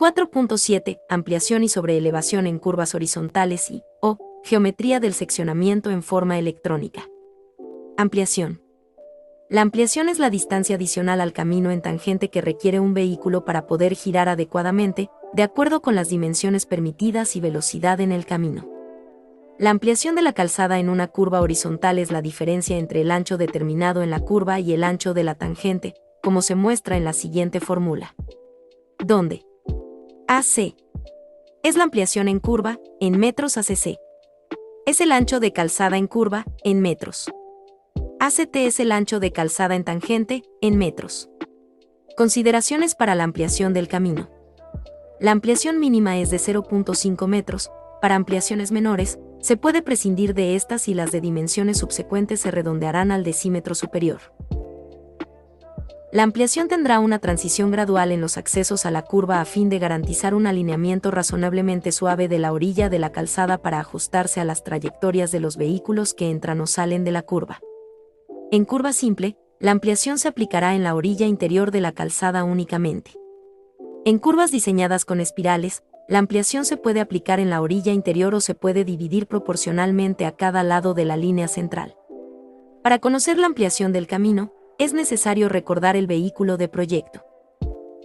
4.7. Ampliación y sobreelevación en curvas horizontales y, o, geometría del seccionamiento en forma electrónica. Ampliación. La ampliación es la distancia adicional al camino en tangente que requiere un vehículo para poder girar adecuadamente, de acuerdo con las dimensiones permitidas y velocidad en el camino. La ampliación de la calzada en una curva horizontal es la diferencia entre el ancho determinado en la curva y el ancho de la tangente, como se muestra en la siguiente fórmula. Donde AC es la ampliación en curva, en metros ACC. Es el ancho de calzada en curva, en metros. ACT es el ancho de calzada en tangente, en metros. Consideraciones para la ampliación del camino. La ampliación mínima es de 0.5 metros. Para ampliaciones menores, se puede prescindir de estas y las de dimensiones subsecuentes se redondearán al decímetro superior. La ampliación tendrá una transición gradual en los accesos a la curva a fin de garantizar un alineamiento razonablemente suave de la orilla de la calzada para ajustarse a las trayectorias de los vehículos que entran o salen de la curva. En curva simple, la ampliación se aplicará en la orilla interior de la calzada únicamente. En curvas diseñadas con espirales, la ampliación se puede aplicar en la orilla interior o se puede dividir proporcionalmente a cada lado de la línea central. Para conocer la ampliación del camino, es necesario recordar el vehículo de proyecto.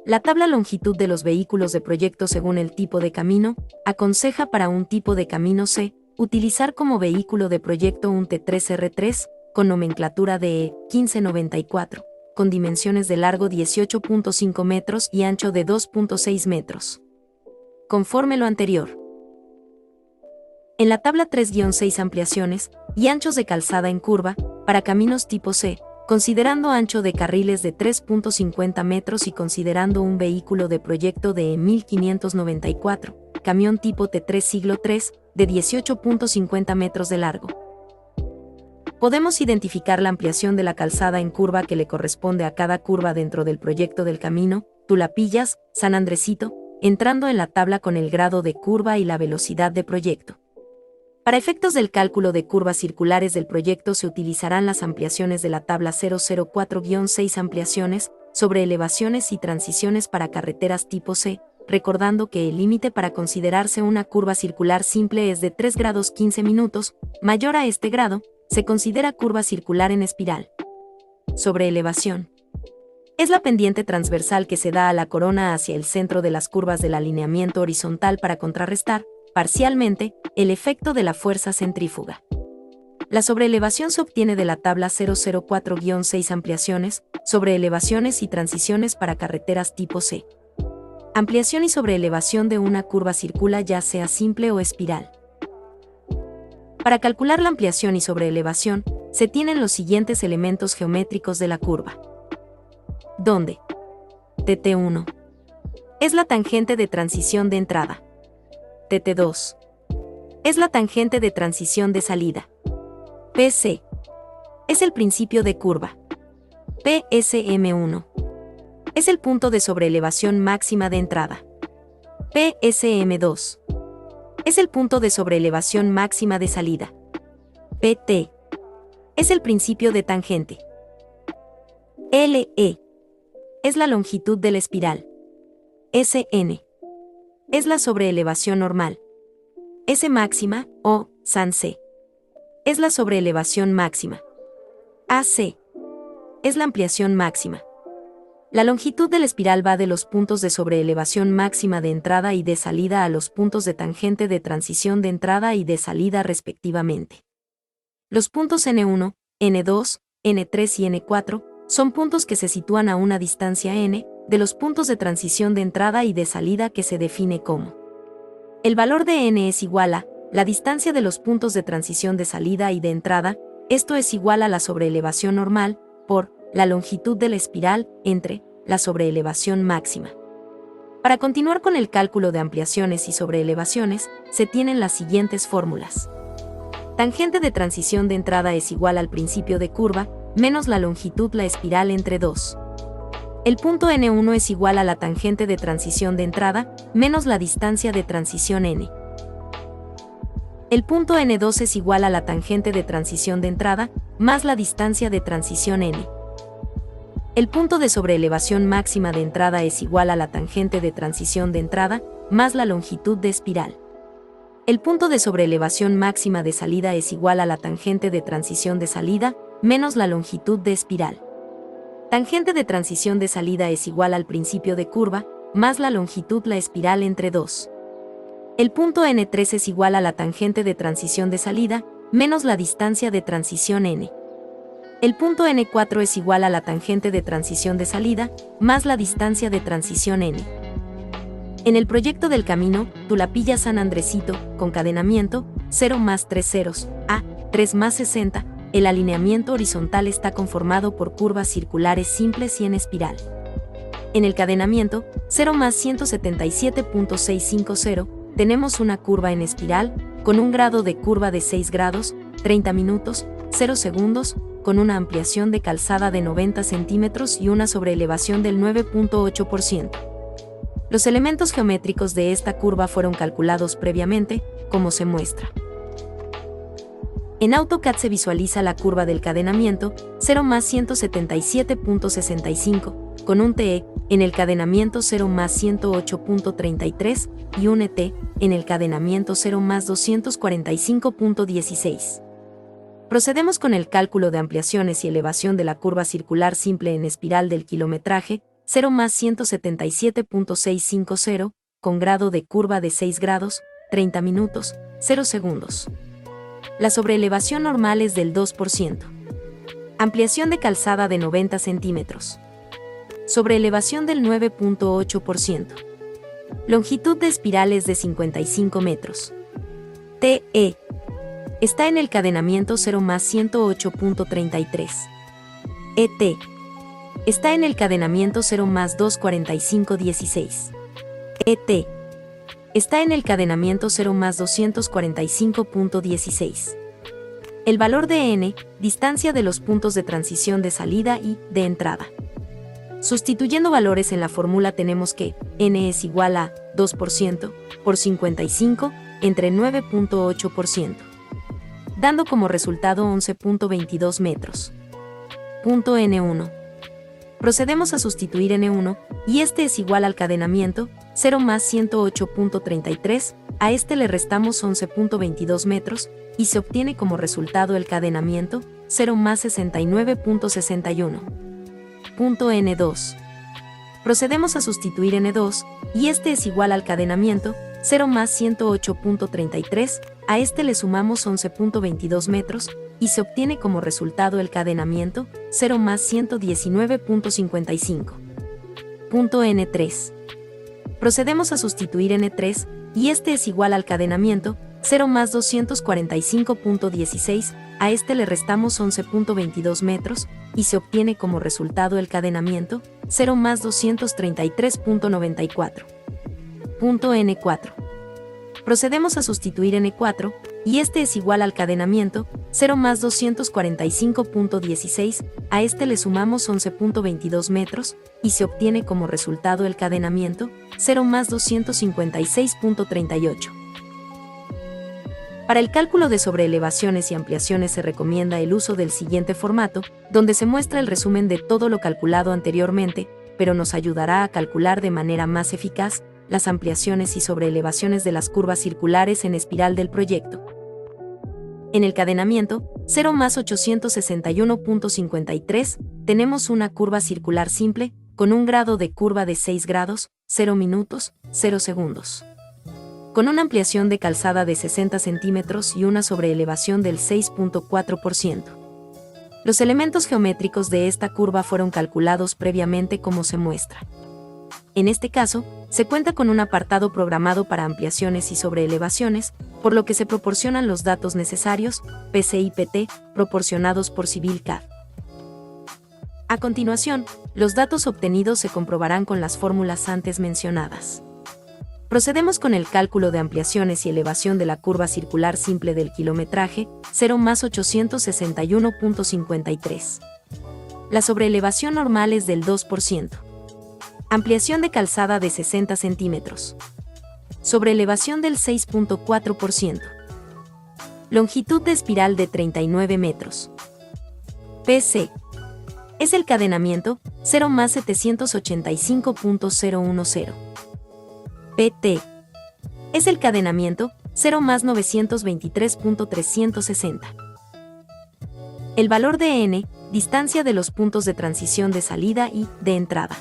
La tabla longitud de los vehículos de proyecto según el tipo de camino, aconseja para un tipo de camino C, utilizar como vehículo de proyecto un T3R3, con nomenclatura de E1594, con dimensiones de largo 18.5 metros y ancho de 2.6 metros. Conforme lo anterior. En la tabla 3-6 ampliaciones y anchos de calzada en curva, para caminos tipo C, considerando ancho de carriles de 3.50 metros y considerando un vehículo de proyecto de E1594, camión tipo T3 siglo III, de 18.50 metros de largo. Podemos identificar la ampliación de la calzada en curva que le corresponde a cada curva dentro del proyecto del camino, Tulapillas, San Andresito, entrando en la tabla con el grado de curva y la velocidad de proyecto. Para efectos del cálculo de curvas circulares del proyecto se utilizarán las ampliaciones de la tabla 004-6 ampliaciones, sobre elevaciones y transiciones para carreteras tipo C, recordando que el límite para considerarse una curva circular simple es de 3 grados 15 minutos, mayor a este grado, se considera curva circular en espiral. Sobre elevación. Es la pendiente transversal que se da a la corona hacia el centro de las curvas del alineamiento horizontal para contrarrestar, parcialmente, el efecto de la fuerza centrífuga. La sobreelevación se obtiene de la tabla 004-6 ampliaciones, sobre elevaciones y transiciones para carreteras tipo C. Ampliación y sobreelevación de una curva circular ya sea simple o espiral. Para calcular la ampliación y sobreelevación, se tienen los siguientes elementos geométricos de la curva. Donde TT1 es la tangente de transición de entrada. TT2 es la tangente de transición de salida. PC es el principio de curva. PSM1 es el punto de sobreelevación máxima de entrada. PSM2 es el punto de sobreelevación máxima de salida. PT es el principio de tangente. LE es la longitud de la espiral. SN es la sobreelevación normal. S máxima, o San C, es la sobreelevación máxima. AC es la ampliación máxima. La longitud de la espiral va de los puntos de sobreelevación máxima de entrada y de salida a los puntos de tangente de transición de entrada y de salida respectivamente. Los puntos N1, N2, N3 y N4 son puntos que se sitúan a una distancia n de los puntos de transición de entrada y de salida que se define como. El valor de n es igual a la distancia de los puntos de transición de salida y de entrada, esto es igual a la sobreelevación normal, por la longitud de la espiral entre la sobreelevación máxima. Para continuar con el cálculo de ampliaciones y sobreelevaciones, se tienen las siguientes fórmulas. Tangente de transición de entrada es igual al principio de curva, menos la longitud la espiral entre 2. El punto N1 es igual a la tangente de transición de entrada, menos la distancia de transición n. El punto N2 es igual a la tangente de transición de entrada, más la distancia de transición n. El punto de sobreelevación máxima de entrada es igual a la tangente de transición de entrada más la longitud de espiral. El punto de sobreelevación máxima de salida es igual a la tangente de transición de salida menos la longitud de espiral. Tangente de transición de salida es igual al principio de curva más la longitud la espiral entre 2. El punto N3 es igual a la tangente de transición de salida menos la distancia de transición N. El punto N4 es igual a la tangente de transición de salida más la distancia de transición N. En el proyecto del camino, Tulapilla-San Andresito, concadenamiento, 0 más 3 ceros, A, 3 más 60, el alineamiento horizontal está conformado por curvas circulares simples y en espiral. En el cadenamiento, 0 más 177.650, tenemos una curva en espiral, con un grado de curva de 6 grados, 30 minutos, 0 segundos, con una ampliación de calzada de 90 centímetros y una sobreelevación del 9.8%. Los elementos geométricos de esta curva fueron calculados previamente, como se muestra. En AutoCAD se visualiza la curva del cadenamiento, 0 más 177.65, con un TE en el cadenamiento 0 más 108.33 y un ET en el cadenamiento 0 más 245.16. Procedemos con el cálculo de ampliaciones y elevación de la curva circular simple en espiral del kilometraje, 0 más 177.650, con grado de curva de 6 grados, 30 minutos, 0 segundos. La sobreelevación normal es del 2%. Ampliación de calzada de 90 centímetros. Sobreelevación del 9.8%. Longitud de espiral es de 55 metros. TE. Está en el cadenamiento 0 más 108.33. ET. Está en el cadenamiento 0 más 245.16. ET. Está en el cadenamiento 0 más 245.16. El valor de N, distancia de los puntos de transición de salida y de entrada. Sustituyendo valores en la fórmula tenemos que N es igual a 2% por 55 entre 9.8%, dando como resultado 11.22 metros. Punto N1. Procedemos a sustituir N1, y este es igual al cadenamiento, 0 más 108.33, a este le restamos 11.22 metros, y se obtiene como resultado el cadenamiento, 0 más 69.61. Punto N2. Procedemos a sustituir N2, y este es igual al cadenamiento, 0 más 108.33, a este le sumamos 11.22 metros, y se obtiene como resultado el cadenamiento, 0 más 119.55. Punto N3. Procedemos a sustituir N3, y este es igual al cadenamiento, 0 más 245.16, a este le restamos 11.22 metros, y se obtiene como resultado el cadenamiento, 0 más 233.94. Punto N4. Procedemos a sustituir N4, y este es igual al cadenamiento, 0 más 245.16, a este le sumamos 11.22 metros, y se obtiene como resultado el cadenamiento, 0 más 256.38. Para el cálculo de sobreelevaciones y ampliaciones se recomienda el uso del siguiente formato, donde se muestra el resumen de todo lo calculado anteriormente, pero nos ayudará a calcular de manera más eficaz las ampliaciones y sobreelevaciones de las curvas circulares en espiral del proyecto. En el cadenamiento, 0 más 861.53, tenemos una curva circular simple, con un grado de curva de 6 grados, 0 minutos, 0 segundos. Con una ampliación de calzada de 60 centímetros y una sobreelevación del 6.4%. Los elementos geométricos de esta curva fueron calculados previamente como se muestra. En este caso, se cuenta con un apartado programado para ampliaciones y sobreelevaciones, por lo que se proporcionan los datos necesarios, PC y PT, proporcionados por CivilCAD. A continuación, los datos obtenidos se comprobarán con las fórmulas antes mencionadas. Procedemos con el cálculo de ampliaciones y elevación de la curva circular simple del kilometraje, 0 más 861.53. La sobreelevación normal es del 2%. Ampliación de calzada de 60 centímetros. Sobreelevación del 6.4%. Longitud de espiral de 39 metros. PC. Es el cadenamiento 0 más 785.010. PT. Es el cadenamiento 0 más 923.360. El valor de n, distancia de los puntos de transición de salida y de entrada.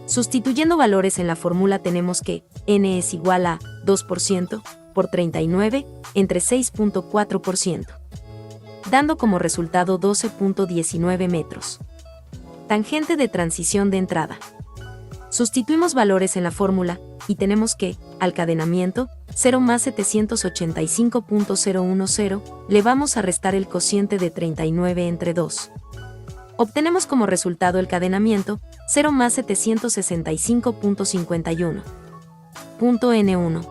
Sustituyendo valores en la fórmula tenemos que n es igual a 2% por 39 entre 6.4%, dando como resultado 12.19 metros. Tangente de transición de entrada. Sustituimos valores en la fórmula y tenemos que, al cadenamiento, 0 más 785.010, le vamos a restar el cociente de 39 entre 2. Obtenemos como resultado el cadenamiento, 0 más 765.51. Punto N1.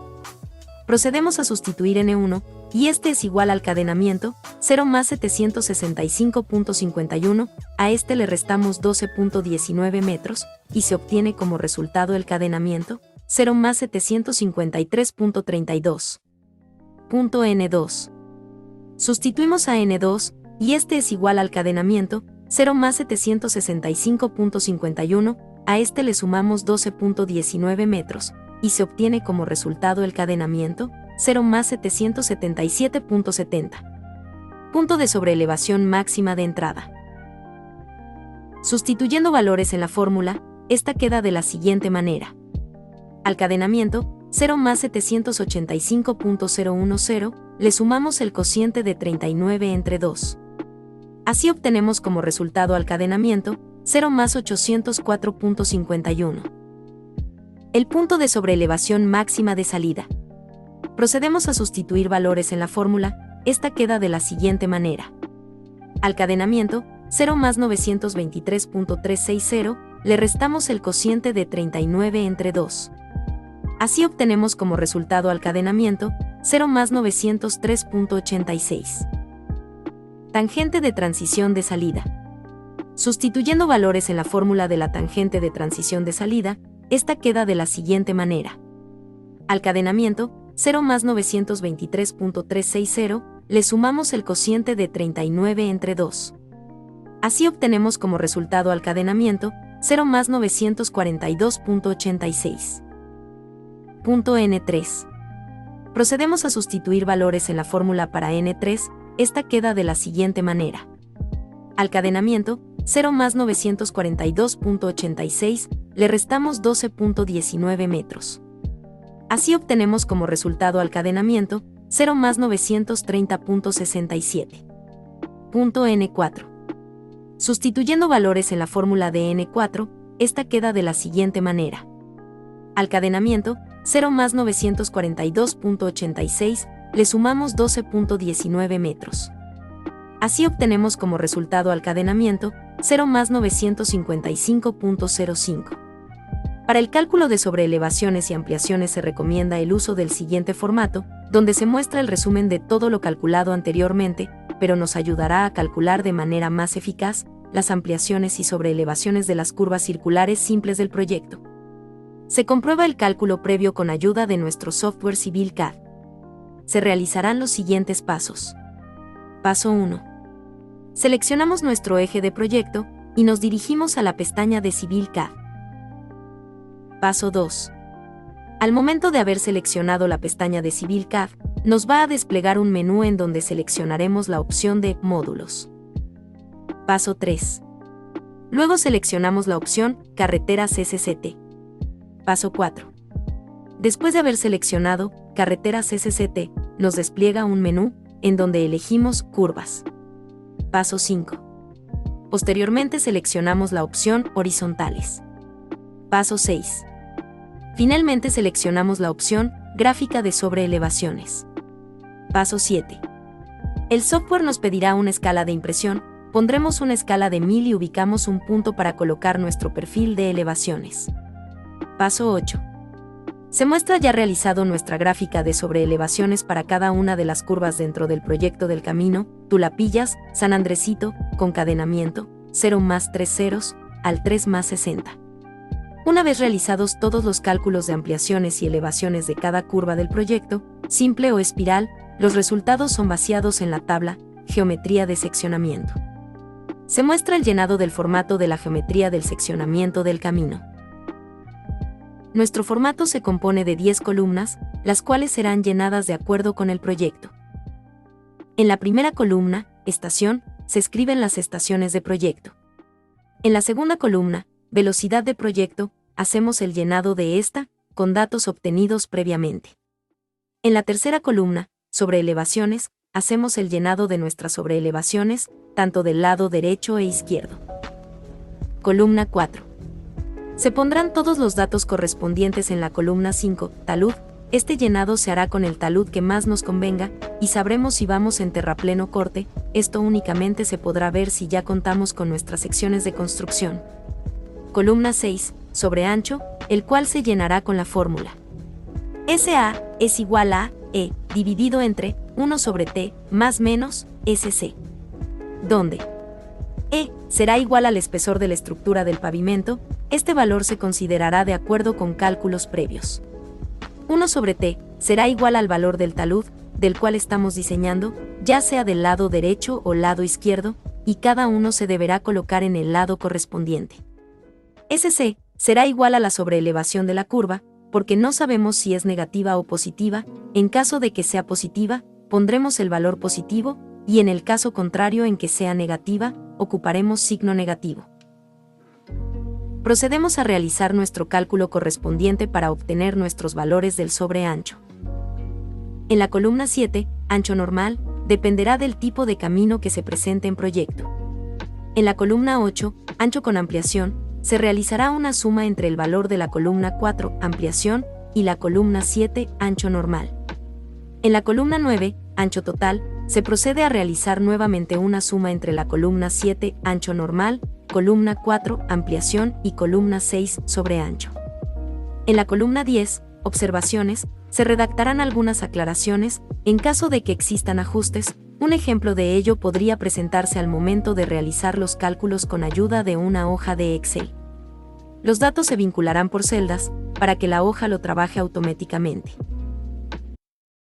Procedemos a sustituir N1, y este es igual al cadenamiento, 0 más 765.51, a este le restamos 12.19 metros, y se obtiene como resultado el cadenamiento, 0 más 753.32. Punto N2. Sustituimos a N2, y este es igual al cadenamiento, 0 más 765.51, a este le sumamos 12.19 metros, y se obtiene como resultado el cadenamiento, 0 más 777.70. Punto de sobreelevación máxima de entrada. Sustituyendo valores en la fórmula, esta queda de la siguiente manera. Al cadenamiento, 0 más 785.010, le sumamos el cociente de 39 entre 2. Así obtenemos como resultado al cadenamiento, 0 más 804.51. El punto de sobreelevación máxima de salida. Procedemos a sustituir valores en la fórmula, esta queda de la siguiente manera. Al cadenamiento, 0 más 923.360, le restamos el cociente de 39 entre 2. Así obtenemos como resultado al cadenamiento, 0 más 903.86. Tangente de transición de salida. Sustituyendo valores en la fórmula de la tangente de transición de salida, esta queda de la siguiente manera. Al cadenamiento, 0 más 923.360, le sumamos el cociente de 39 entre 2. Así obtenemos como resultado al cadenamiento, 0 más 942.86. Punto N3. Procedemos a sustituir valores en la fórmula para N3, esta queda de la siguiente manera. Al cadenamiento, 0 más 942.86, le restamos 12.19 metros. Así obtenemos como resultado al cadenamiento, 0 más 930.67. Punto N4. Sustituyendo valores en la fórmula de N4, esta queda de la siguiente manera. Al cadenamiento, 0 más 942.86, le sumamos 12.19 metros. Así obtenemos como resultado al cadenamiento, 0 más 955.05. Para el cálculo de sobreelevaciones y ampliaciones se recomienda el uso del siguiente formato, donde se muestra el resumen de todo lo calculado anteriormente, pero nos ayudará a calcular de manera más eficaz las ampliaciones y sobreelevaciones de las curvas circulares simples del proyecto. Se comprueba el cálculo previo con ayuda de nuestro software CivilCAD. Se realizarán los siguientes pasos. Paso 1. Seleccionamos nuestro eje de proyecto y nos dirigimos a la pestaña de CivilCAD. Paso 2. Al momento de haber seleccionado la pestaña de CivilCAD, nos va a desplegar un menú en donde seleccionaremos la opción de Módulos. Paso 3. Luego seleccionamos la opción Carreteras SCT. Paso 4. Después de haber seleccionado Carreteras SCT, nos despliega un menú en donde elegimos Curvas. Paso 5. Posteriormente seleccionamos la opción Horizontales. Paso 6. Finalmente seleccionamos la opción Gráfica de sobreelevaciones. Paso 7. El software nos pedirá una escala de impresión, pondremos una escala de 1000 y ubicamos un punto para colocar nuestro perfil de elevaciones. Paso 8. Se muestra ya realizado nuestra gráfica de sobreelevaciones para cada una de las curvas dentro del proyecto del camino, Tulapillas, San Andresito, con cadenamiento, 0 más 3 ceros, al 3 más 60. Una vez realizados todos los cálculos de ampliaciones y elevaciones de cada curva del proyecto, simple o espiral, los resultados son vaciados en la tabla Geometría de seccionamiento. Se muestra el llenado del formato de la geometría del seccionamiento del camino. Nuestro formato se compone de 10 columnas, las cuales serán llenadas de acuerdo con el proyecto. En la primera columna, estación, se escriben las estaciones de proyecto. En la segunda columna, velocidad de proyecto, hacemos el llenado de esta, con datos obtenidos previamente. En la tercera columna, sobre elevaciones, hacemos el llenado de nuestras sobreelevaciones, tanto del lado derecho e izquierdo. Columna 4. Se pondrán todos los datos correspondientes en la columna 5, talud. Este llenado se hará con el talud que más nos convenga, y sabremos si vamos en terrapleno corte. Esto únicamente se podrá ver si ya contamos con nuestras secciones de construcción. Columna 6, sobre ancho, el cual se llenará con la fórmula SA es igual a E, dividido entre 1 sobre T, más menos, SC. Donde E será igual al espesor de la estructura del pavimento. Este valor se considerará de acuerdo con cálculos previos. 1 sobre T será igual al valor del talud, del cual estamos diseñando, ya sea del lado derecho o lado izquierdo, y cada uno se deberá colocar en el lado correspondiente. SC será igual a la sobreelevación de la curva, porque no sabemos si es negativa o positiva. En caso de que sea positiva, pondremos el valor positivo, y en el caso contrario en que sea negativa, ocuparemos signo negativo. Procedemos a realizar nuestro cálculo correspondiente para obtener nuestros valores del sobreancho. En la columna 7, ancho normal, dependerá del tipo de camino que se presente en proyecto. En la columna 8, ancho con ampliación, se realizará una suma entre el valor de la columna 4, ampliación, y la columna 7, ancho normal. En la columna 9, ancho total, se procede a realizar nuevamente una suma entre la columna 7, ancho normal, columna 4, ampliación y columna 6, sobreancho. En la columna 10, observaciones, se redactarán algunas aclaraciones, en caso de que existan ajustes. Un ejemplo de ello podría presentarse al momento de realizar los cálculos con ayuda de una hoja de Excel. Los datos se vincularán por celdas, para que la hoja lo trabaje automáticamente.